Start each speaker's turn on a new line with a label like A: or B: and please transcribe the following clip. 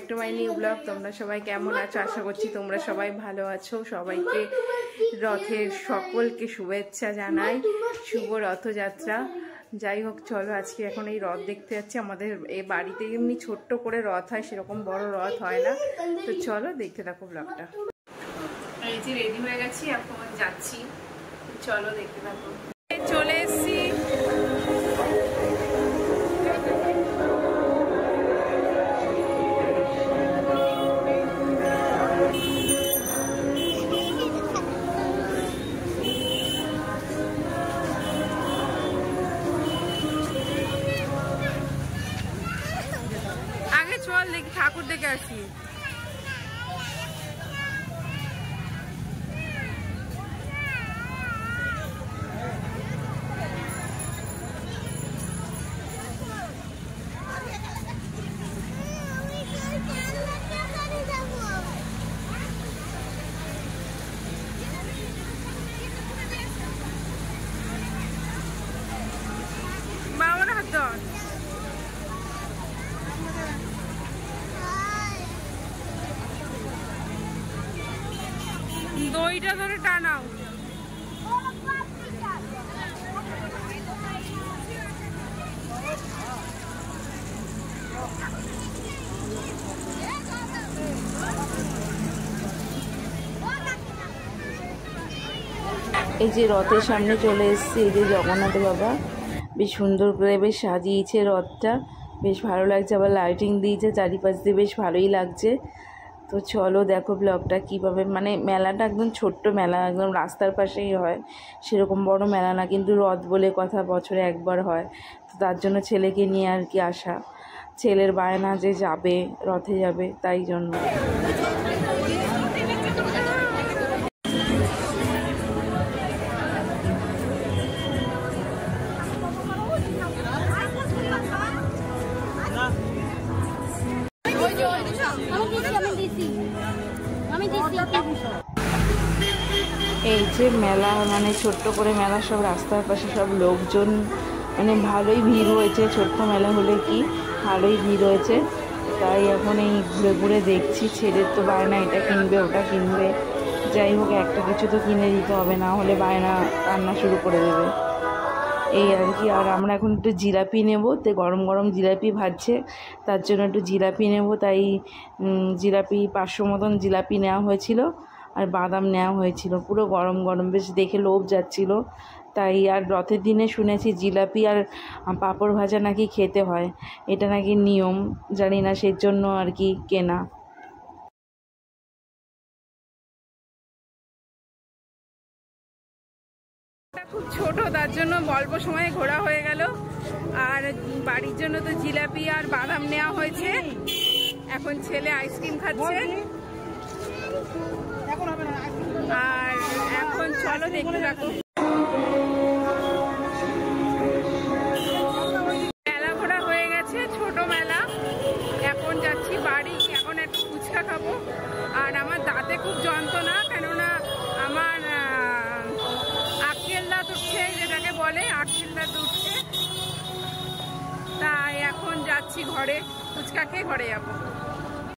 A: To my new blog. তোমরা সবাই কেমন আছো? আশা করছি তোমরা সবাই ভালো আছো। সবাইকে রথের সকলকে শুভেচ্ছা জানাই, শুভ রথযাত্রা। যাই হোক, চলো আজকে এখন এই রথ দেখতে যাচ্ছি। আমাদের এই বাড়িতে এমনি ছোট্ট করে রথ হয়, সেরকম বড় রথ হয় না। তো চলো দেখতে থাকো ব্লগটা। এই যে রেডি হয়ে গেছি, এখন যাচ্ছি, চলো দেখতে থাকো। চলে এসছি। আগে চল দেখি, ঠাকুর দেখে আসি। বাবার হাত ধর, দইটা ধরে টানাও। এই যে রথের সামনে চলে এসেছি। এই যে জগন্নাথ বাবা বেশ সুন্দর করে বেশ সাজিয়েছে রথটা, বেশ ভালো লাগছে। আবার লাইটিং দিয়েছে চারিপাশ দিয়ে, বেশ ভালোই লাগছে। তো চলো দেখো ব্লগটা কীভাবে, মানে মেলাটা একদম ছোট্ট মেলা, একদম রাস্তার পাশেই হয়, সেরকম বড় মেলা না, কিন্তু রথ বলে কথা, বছরে একবার হয়। তো তার জন্য ছেলেকে নিয়ে আর কি আসা, ছেলের বায়না যে যাবে, রথে যাবে, তাই জন্য। এই যে মেলা, মানে ছোট্ট করে মেলা, সব রাস্তার পাশে সব লোকজন, মানে ভালোই ভিড় হয়েছে। ছোট্ট মেলা হলে কি ভালোই ভিড় হয়েছে। তাই এখন এই ঘুরে ঘুরে দেখছি। ছেলের তো বায়না এটা কিনবে ওটা কিনবে, যাই হোক একটা কিছু তো কিনে দিতে হবে, না হলে বায়না কান্না শুরু করে দেবে, এই আর কি। আর আমরা এখন একটু জিলাপি নেব, তো গরম গরম জিলাপি ভাজছে, তার জন্য একটু জিলাপি নেব। তাই জিলাপি 500 মতন জিলাপি নেওয়া হয়েছিল, আর বাদাম নেওয়া হয়েছিল, পুরো গরম গরম, বেশ দেখে লোভ যাচ্ছিল। তাই আর রথের দিনে শুনেছি জিলাপি আর পাঁপড় ভাজা নাকি খেতে হয়, এটা নাকি নিয়ম, জানি না, সেই জন্য আর কি কেনা। খুব ছোট, তার জন্য অল্প সময়ে ঘোরা হয়ে গেল। আর বাড়ির জন্য তো জিলাপি আর বাদাম নেওয়া হয়েছে। এখন ছেলে আইসক্রিম খাচ্ছে, আর এখন চলো দেখতে থাকো। মেলা ঘোরা হয়ে গেছে, ছোট মেলা। এখন যাচ্ছি বাড়ি, এখন একটু ফুচকা খাবো। আর আমার দাঁতে খুব যন্ত্রণা, কেননা আমার আক্কেল দাঁত উঠছে, যেটাকে বলে আক্কেল দাঁত উঠছে। তাই এখন যাচ্ছি ঘরে, ফুচকা খেয়ে ঘরে যাবো।